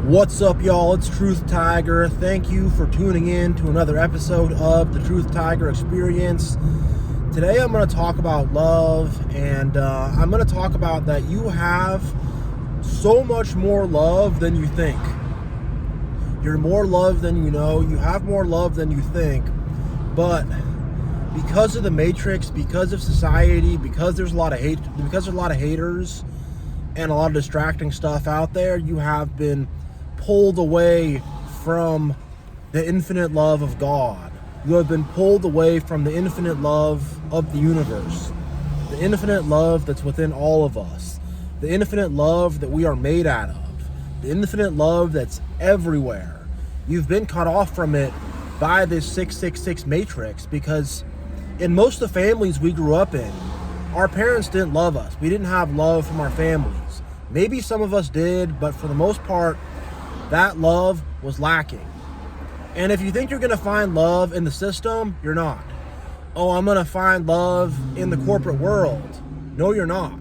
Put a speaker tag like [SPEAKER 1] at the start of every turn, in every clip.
[SPEAKER 1] What's up, y'all? It's TruthTiger. Thank you for tuning in to another episode of the TruthTiger Experience. Today I'm going to talk about love, and I'm going to talk about that you have so much more love than you think. You're more loved than you know. You have more love than you think. But because of the matrix, because of society, because there's a lot of hate, because there's a lot of haters and a lot of distracting stuff out there, you have been pulled away from the infinite love of God. You have been pulled away from the infinite love of the universe, the infinite love that's within all of us, the infinite love that we are made out of, the infinite love that's everywhere. You've been cut off from it by this 666 matrix, because in most of the families we grew up in, our parents didn't love us. We didn't have love from our families. Maybe some of us did, but for the most part, that love was lacking. And if you think you're going to find love in the system, you're not. Oh, I'm going to find love in the corporate world. No, you're not.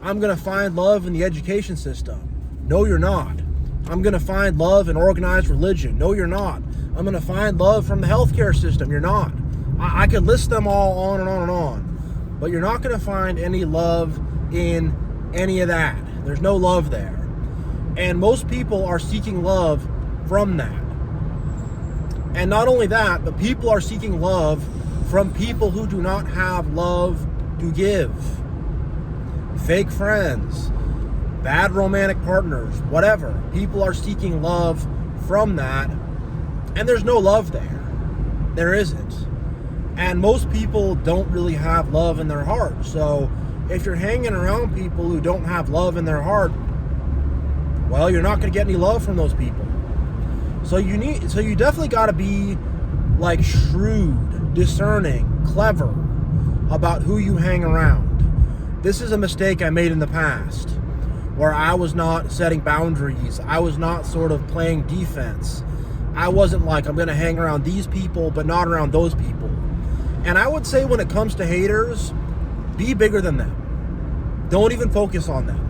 [SPEAKER 1] I'm going to find love in the education system. No, you're not. I'm going to find love in organized religion. No, you're not. I'm going to find love from the healthcare system. You're not. I could list them all on and on and on. But you're not going to find any love in any of that. There's no love there. And most people are seeking love from that. And not only that, but people are seeking love from people who do not have love to give. Fake friends, bad romantic partners, whatever. People are seeking love from that, and there's no love there. There isn't. And most people don't really have love in their heart. So if you're hanging around people who don't have love in their heart, well, you're not going to get any love from those people. So you definitely got to be like shrewd, discerning, clever about who you hang around. This is a mistake I made in the past, where I was not setting boundaries. I was not sort of playing defense. I wasn't like, I'm going to hang around these people, but not around those people. And I would say when it comes to haters, be bigger than them. Don't even focus on them.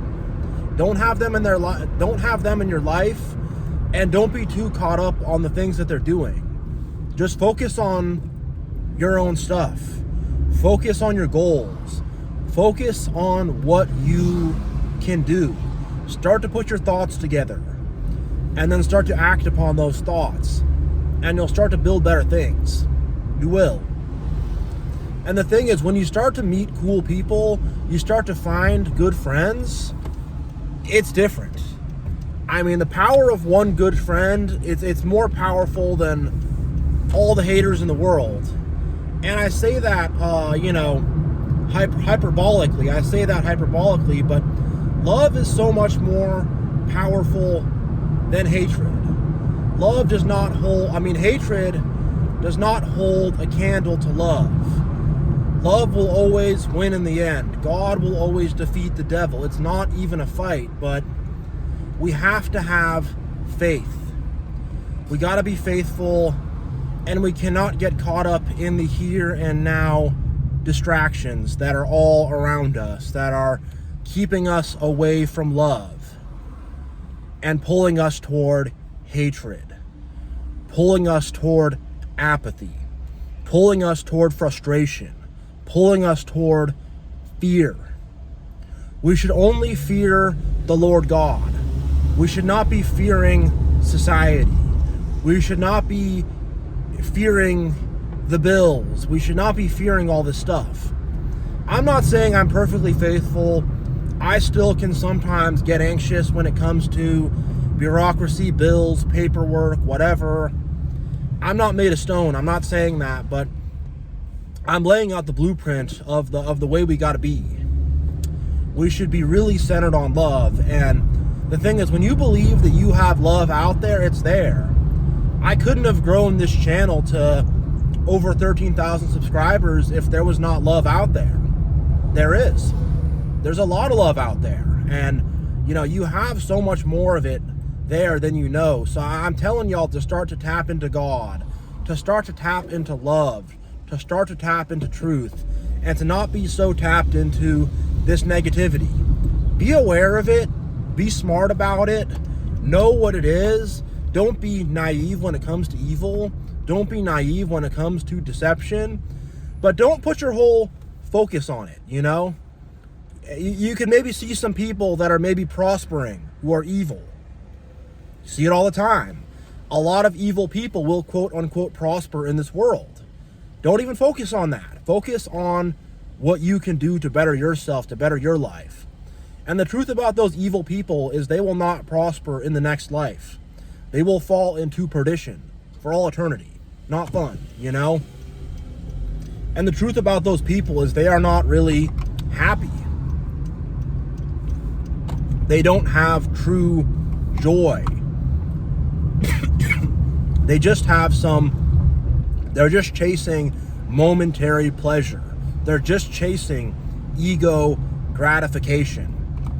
[SPEAKER 1] Don't have them in their life. Don't have them in your life, and don't be too caught up on the things that they're doing. Just focus on your own stuff. Focus on your goals. Focus on what you can do. Start to put your thoughts together, and then start to act upon those thoughts, and you'll start to build better things. You will. And the thing is, when you start to meet cool people, you start to find good friends, it's different. I mean, the power of one good friend, it's more powerful than all the haters in the world. And I say that, hyperbolically. I say that hyperbolically, but love is so much more powerful than hatred. Love does not hold, hatred does not hold a candle to love. Love will always win in the end. God will always defeat the devil. It's not even a fight, but we have to have faith. We got to be faithful, and we cannot get caught up in the here and now distractions that are all around us, that are keeping us away from love and pulling us toward hatred, pulling us toward apathy, pulling us toward frustration, pulling us toward fear. We should only fear the Lord God. We should not be fearing society. We should not be fearing the bills. We should not be fearing all this stuff. I'm not saying I'm perfectly faithful. I still can sometimes get anxious when it comes to bureaucracy, bills, paperwork, whatever. I'm not made of stone. I'm not saying that, but I'm laying out the blueprint of the way we got to be. We should be really centered on love. And the thing is, when you believe that you have love out there, it's there. I couldn't have grown this channel to over 13,000 subscribers if there was not love out there. There is. There's a lot of love out there. And, you have so much more of it there than you know. So I'm telling y'all to start to tap into God, to start to tap into love, to start to tap into truth, and to not be so tapped into this negativity. Be aware of it, be smart about it, Know what it is. Don't be naive when it comes to evil. Don't be naive when it comes to deception. But don't put your whole focus on it, you know? You can maybe see some people that are maybe prospering who are evil. You see it all the time. A lot of evil people will quote unquote prosper in this world. Don't even focus on that. Focus on what you can do to better yourself, to better your life. And the truth about those evil people is they will not prosper in the next life. They will fall into perdition for all eternity. Not fun, you know? And the truth about those people is they are not really happy. They don't have true joy. They just have they're just chasing momentary pleasure. They're just chasing ego gratification.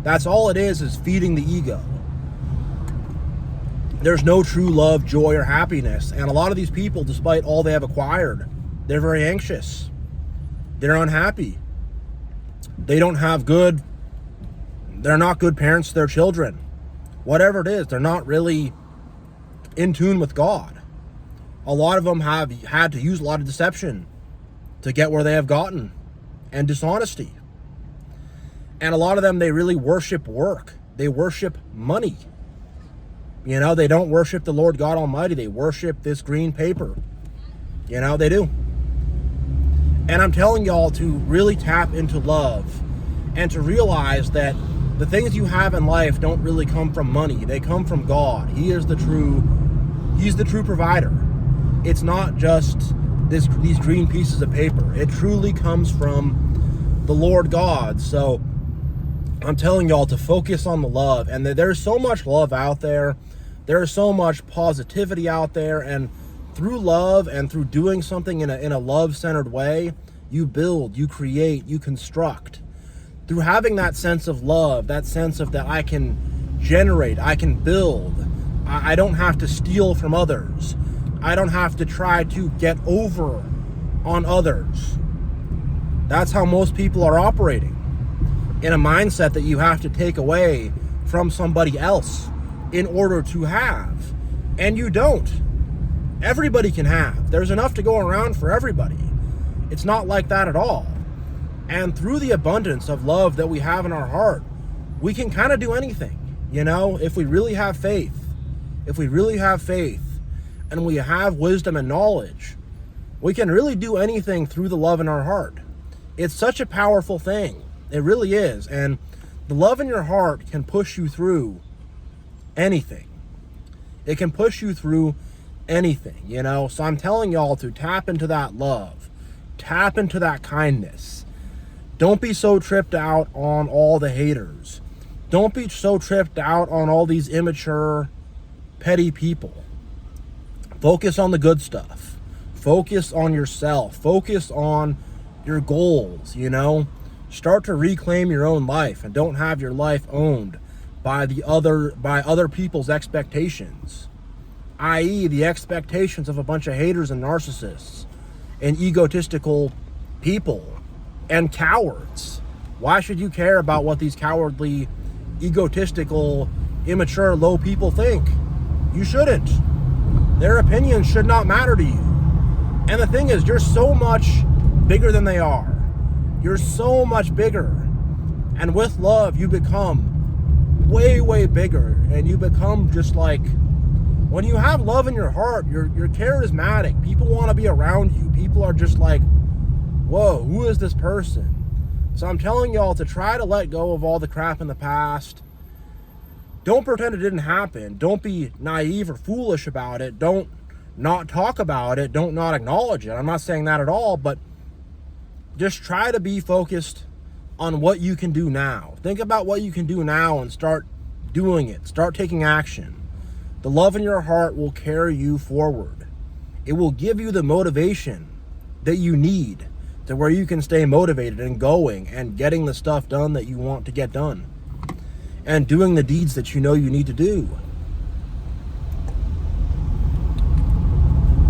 [SPEAKER 1] That's all it is feeding the ego. There's no true love, joy, or happiness. And a lot of these people, despite all they have acquired, they're very anxious. They're unhappy. They're not good parents to their children. Whatever it is, they're not really in tune with God. A lot of them have had to use a lot of deception to get where they have gotten, and dishonesty. And a lot of them, they really worship work. They worship money. You know, they don't worship the Lord God Almighty. They worship this green paper. You know, they do. And I'm telling y'all to really tap into love and to realize that the things you have in life don't really come from money. They come from God. He's the true provider. It's not just these green pieces of paper. It truly comes from the Lord God. So I'm telling y'all to focus on the love. And there's so much love out there. There's so much positivity out there. And through love and through doing something in a love-centered way, you build, you create, you construct. Through having that sense of love, that sense of that I can generate, I can build. I don't have to steal from others. I don't have to try to get over on others. That's how most people are operating. In a mindset that you have to take away from somebody else in order to have. And you don't. Everybody can have. There's enough to go around for everybody. It's not like that at all. And through the abundance of love that we have in our heart, we can kind of do anything, you know, if we really have faith. If we really have faith and we have wisdom and knowledge, we can really do anything through the love in our heart. It's such a powerful thing. It really is. And the love in your heart can push you through anything. It can push you through anything, you know. So I'm telling y'all to tap into that love. Tap into that kindness. Don't be so tripped out on all the haters. Don't be so tripped out on all these immature, petty people. Focus on the good stuff. Focus on yourself. Focus on your goals, you know. Start to reclaim your own life and don't have your life owned by other people's expectations, i.e. the expectations of a bunch of haters and narcissists and egotistical people and cowards. Why should you care about what these cowardly, egotistical, immature, low people think? You shouldn't. Their opinions should not matter to you. And the thing is, you're so much bigger than they are. You're so much bigger. And with love, you become way, way bigger. And you become just like, when you have love in your heart, you're charismatic. People want to be around you. People are just like, whoa, who is this person? So I'm telling y'all to try to let go of all the crap in the past. Don't pretend it didn't happen. Don't be naive or foolish about it. Don't not talk about it. Don't not acknowledge it. I'm not saying that at all, but just try to be focused on what you can do now. Think about what you can do now and start doing it. Start taking action. The love in your heart will carry you forward. It will give you the motivation that you need to where you can stay motivated and going and getting the stuff done that you want to get done and doing the deeds that you know you need to do.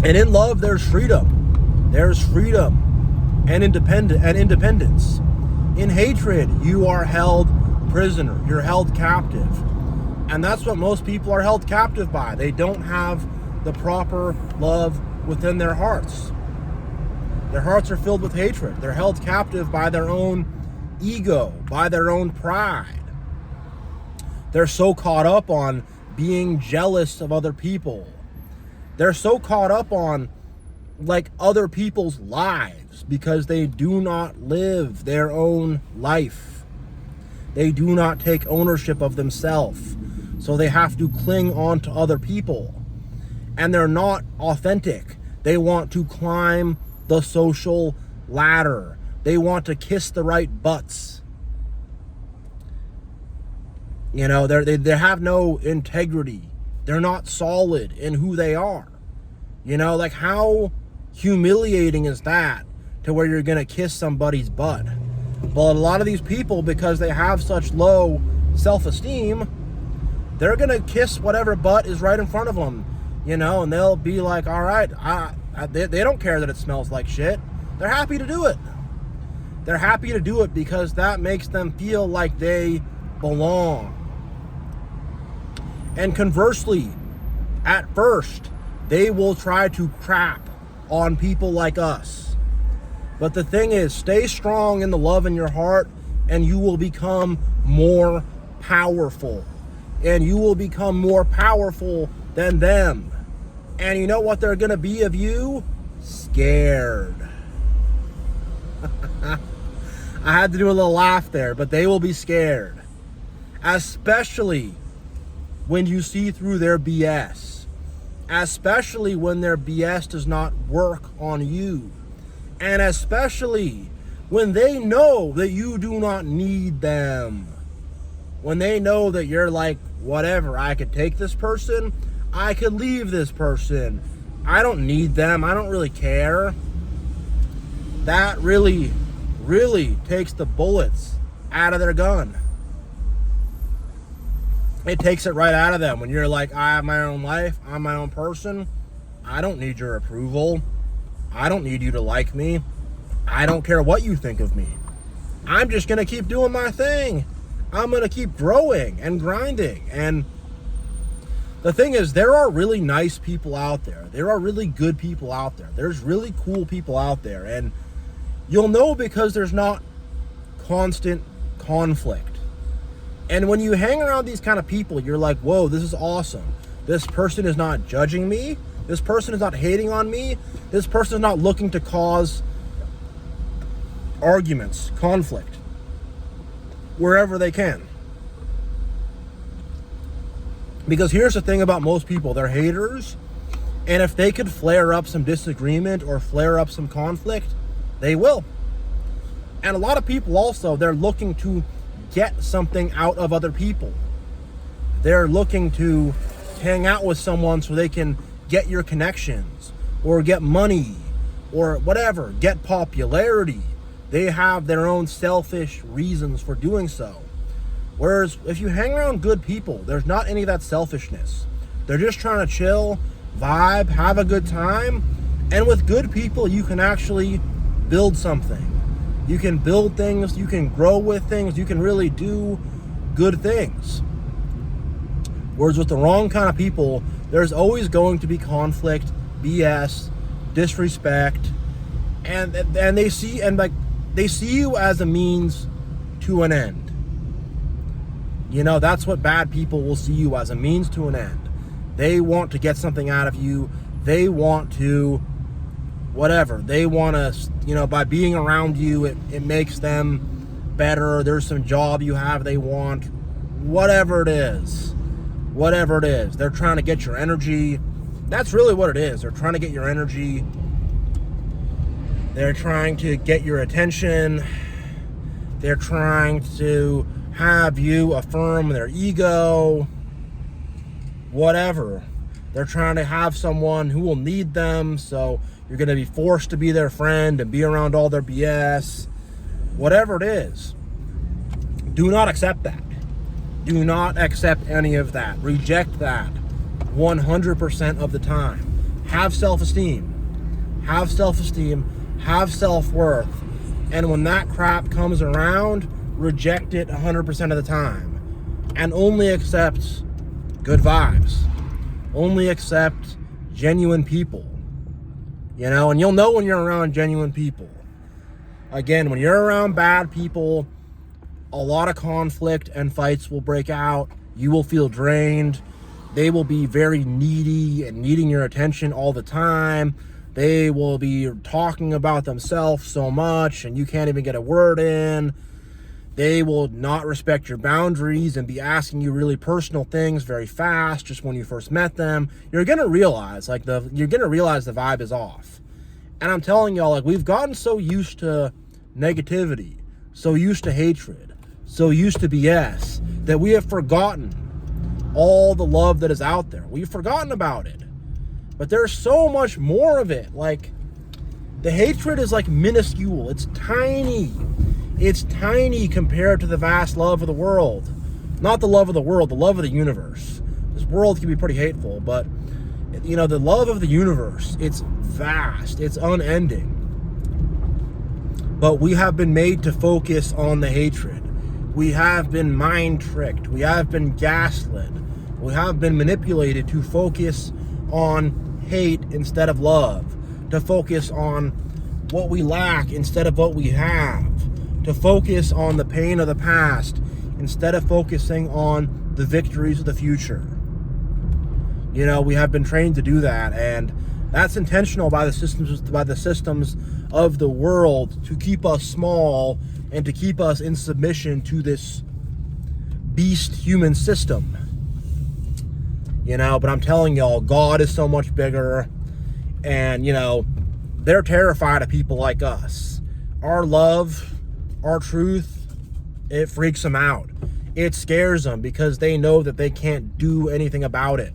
[SPEAKER 1] And in love, there's freedom. There's freedom and independence. In hatred, you are held prisoner. You're held captive. And that's what most people are held captive by. They don't have the proper love within their hearts. Their hearts are filled with hatred. They're held captive by their own ego, by their own pride. They're so caught up on being jealous of other people. They're so caught up on like other people's lives because they do not live their own life. They do not take ownership of themselves. So they have to cling on to other people. And they're not authentic. They want to climb the social ladder. They want to kiss the right butts. You know, they have no integrity. They're not solid in who they are. You know, like how humiliating is that to where you're going to kiss somebody's butt? But a lot of these people, because they have such low self-esteem, they're going to kiss whatever butt is right in front of them, you know, and they'll be like, all right, they don't care that it smells like shit. They're happy to do it. They're happy to do it because that makes them feel like they belong. And conversely, at first, they will try to crap on people like us. But the thing is, stay strong in the love in your heart, and you will become more powerful. And you will become more powerful than them. And you know what they're going to be of you? Scared. I had to do a little laugh there, but they will be scared. Especially when you see through their BS. Especially when their BS does not work on you. And especially when they know that you do not need them. When they know that you're like, whatever, I could take this person, I could leave this person. I don't need them, I don't really care. That really, really takes the bullets out of their gun. It takes it right out of them when you're like, I have my own life, I'm my own person. I don't need your approval. I don't need you to like me. I don't care what you think of me. I'm just going to keep doing my thing. I'm going to keep growing and grinding. And the thing is, there are really nice people out there. There are really good people out there. There's really cool people out there. And you'll know because there's not constant conflict. And when you hang around these kind of people, you're like, whoa, this is awesome. This person is not judging me. This person is not hating on me. This person is not looking to cause arguments, conflict, wherever they can. Because here's the thing about most people, they're haters. And if they could flare up some disagreement or flare up some conflict, they will. And a lot of people also, they're looking to get something out of other people. They're looking to hang out with someone so they can get your connections or get money or whatever, get popularity. They have their own selfish reasons for doing so. Whereas if you hang around good people, there's not any of that selfishness. They're just trying to chill, vibe, have a good time. And with good people, you can actually build something. You can build things, you can grow with things, you can really do good things. Whereas with the wrong kind of people, there's always going to be conflict, BS, disrespect, and they see you as a means to an end. You know, that's what bad people will see you as, a means to an end. They want to get something out of you. They want to whatever. They want to, you know, by being around you, it makes them better. There's some job you have they want. Whatever it is. Whatever it is. They're trying to get your energy. That's really what it is. They're trying to get your energy. They're trying to get your attention. They're trying to have you affirm their ego. Whatever. They're trying to have someone who will need them, so you're going to be forced to be their friend and be around all their BS. Whatever it is. Do not accept that. Do not accept any of that. Reject that 100% of the time. Have self-esteem. Have self-esteem. Have self-worth. And when that crap comes around, reject it 100% of the time. And only accept good vibes. Only accept genuine people. You know, and you'll know when you're around genuine people. Again, when you're around bad people, a lot of conflict and fights will break out. You will feel drained. They will be very needy and needing your attention all the time. They will be talking about themselves so much and you can't even get a word in. They will not respect your boundaries and be asking you really personal things very fast just when you first met them. You're going to realize the vibe is off. And I'm telling y'all, like, we've gotten so used to negativity, so used to hatred, so used to BS that we have forgotten all the love that is out there. We've forgotten about it. But there's so much more of it. Like, the hatred is like minuscule. It's tiny. It's tiny compared to the vast love of the world. Not the love of the world, the love of the universe. This world can be pretty hateful, but you know, the love of the universe, it's vast, it's unending. But we have been made to focus on the hatred. We have been mind tricked. We have been gaslit. We have been manipulated to focus on hate instead of love, to focus on what we lack instead of what we have, to focus on the pain of the past instead of focusing on the victories of the future. You know, we have been trained to do that, and that's intentional by the systems of the world to keep us small and to keep us in submission to this beast human system. You know, but I'm telling y'all, God is so much bigger, and you know, they're terrified of people like us. Our love, our truth, it freaks them out. It scares them because they know that they can't do anything about it.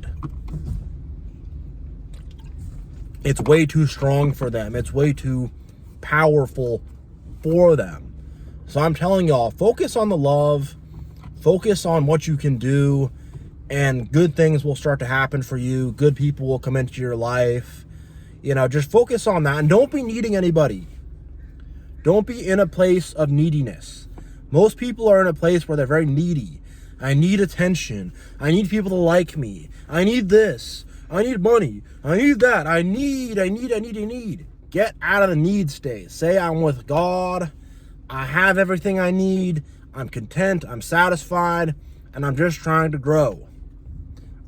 [SPEAKER 1] It's way too strong for them. It's way too powerful for them. So I'm telling y'all, focus on the love, focus on what you can do, and good things will start to happen for you. Good people will come into your life. You know, just focus on that, and don't be needing anybody. Don't be in a place of neediness. Most people are in a place where they're very needy. I need attention. I need people to like me. I need this. I need money. I need that. I need. Get out of the need state. Say, I'm with God. I have everything I need. I'm content. I'm satisfied. And I'm just trying to grow.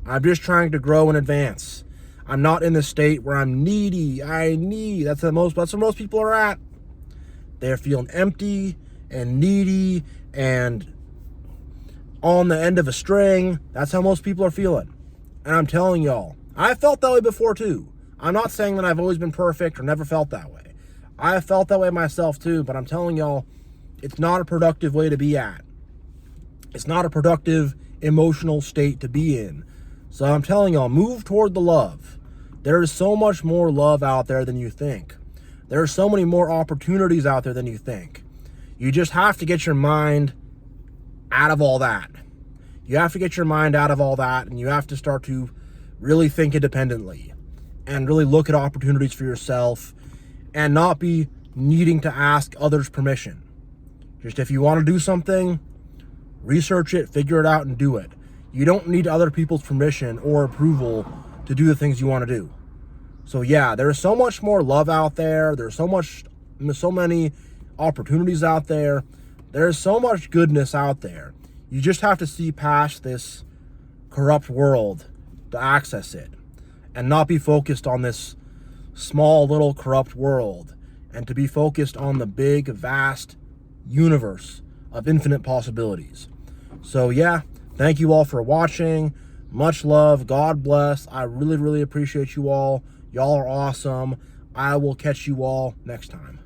[SPEAKER 1] I'm just trying to grow and advance. I'm not in the state where I'm needy. I need. That's where most people are at. They're feeling empty and needy and on the end of a string. That's how most people are feeling. And I'm telling y'all, I felt that way before too. I'm not saying that I've always been perfect or never felt that way. I have felt that way myself too, but I'm telling y'all, it's not a productive way to be at. It's not a productive emotional state to be in. So I'm telling y'all, move toward the love. There is so much more love out there than you think. There are so many more opportunities out there than you think. You just have to get your mind out of all that. You have to get your mind out of all that, and you have to start to really think independently and really look at opportunities for yourself and not be needing to ask others permission. Just if you want to do something, research it, figure it out, and do it. You don't need other people's permission or approval to do the things you want to do. So yeah, there's so much more love out there. There's so many opportunities out there. There's so much goodness out there. You just have to see past this corrupt world to access it and not be focused on this small little corrupt world, and to be focused on the big, vast universe of infinite possibilities. So yeah, thank you all for watching. Much love. God bless. I really, really appreciate you all. Y'all are awesome. I will catch you all next time.